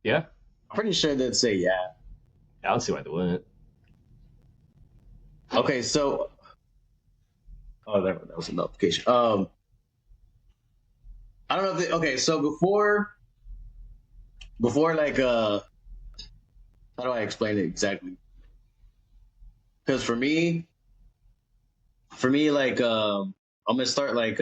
Yeah, Pretty sure they'd say yeah. I don't see why they wouldn't. Okay, so that was a notification. I don't know if okay, so before like how do I explain it exactly? Because for me like I'm gonna start like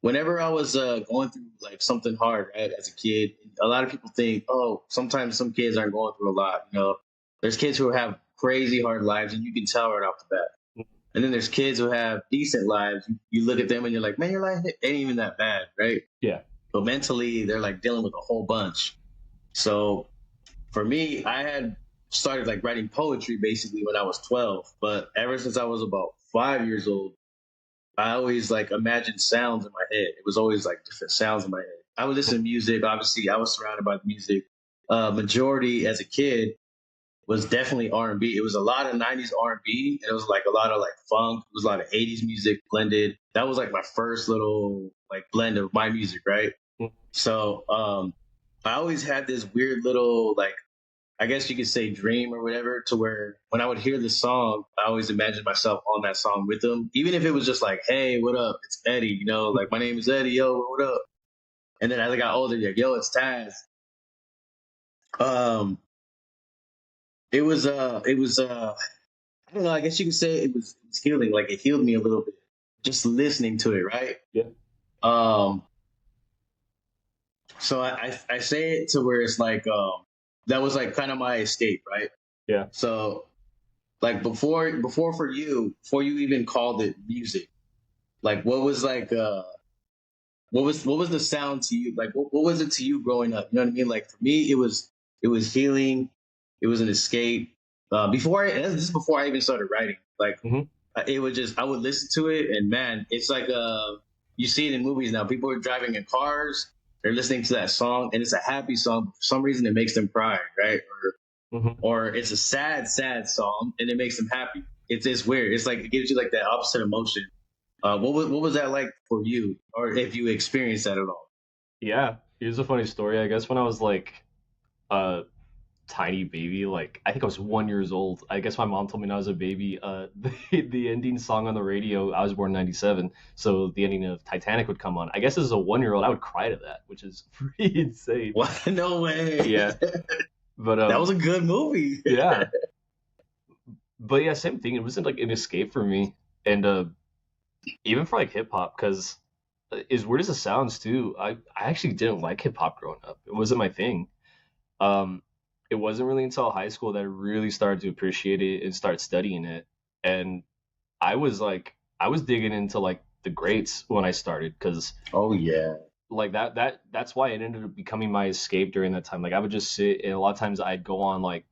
whenever I was going through like something hard, right, as a kid, a lot of people think, oh, sometimes some kids aren't going through a lot. There's kids who have crazy hard lives, and you can tell right off the bat. And then there's kids who have decent lives. You look at them and you're like, man, your life ain't even that bad, right? Yeah. But mentally, they're like dealing with a whole bunch. So for me, I had started like writing poetry basically when I was 12. But ever since I was about 5 years old, I always like imagined sounds in my head. It was always like different sounds in my head. I would listen to music. Obviously, I was surrounded by music. Majority as a kid was definitely R&B. It was a lot of 90s R&B, and it was like a lot of like funk. It was a lot of 80s music blended. That was like my first little like blend of my music, right? So I always had this weird little like I guess you could say dream or whatever, to where when I would hear the song, I always imagined myself on that song with them, even if it was just like, "Hey, what up? It's Eddie." Like my name is Eddie. Yo, what up? And then as I got older, like, "Yo, it's Taz." Um, it was I don't know. I guess you could say it was healing. Like it healed me a little bit just listening to it, right? Yeah. Um, so I say it to where it's like that was like kind of my escape, right? Yeah. So like before you even called it music, like what was the sound to you? Like what was it to you growing up? You know what I mean? Like for me, it was healing. It was an escape. This is before I even started writing. Like Hmm. it would just I would listen to it, and man, it's like you see it in movies now. People are driving in cars, they're listening to that song, and it's a happy song. But for some reason, it makes them cry, right? Hmm. Or it's a sad, sad song, and it makes them happy. It's weird. It's like it gives you like that opposite emotion. What was that like for you, or if you experienced that at all? Yeah. Here's a funny story. I guess when I was like a tiny baby, like I think I was 1 years old. I guess my mom told me when I was a baby, the ending song on the radio. I was born in '97, so the ending of Titanic would come on. I guess as a 1 year old, I would cry to that, which is pretty insane. What? No way. Yeah, but That was a good movie. yeah, but yeah, same thing. It wasn't like an escape for me, and even for like hip hop, because as weird as it sounds too, I actually didn't like hip hop growing up. It wasn't my thing. Um, it wasn't really until high school that I really started to appreciate it and start studying it. And I was digging into like the greats when I started, because Oh yeah. like that's why it ended up becoming my escape during that time. Like I would just sit, and a lot of times I'd go on like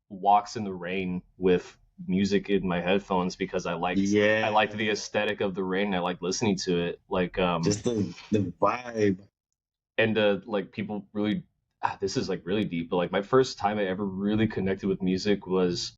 walks in the rain with music in my headphones because I liked Yeah. the aesthetic of the rain. I liked listening to it. Like Just the vibe. and like people really this is like really deep, but like my first time I ever really connected with music was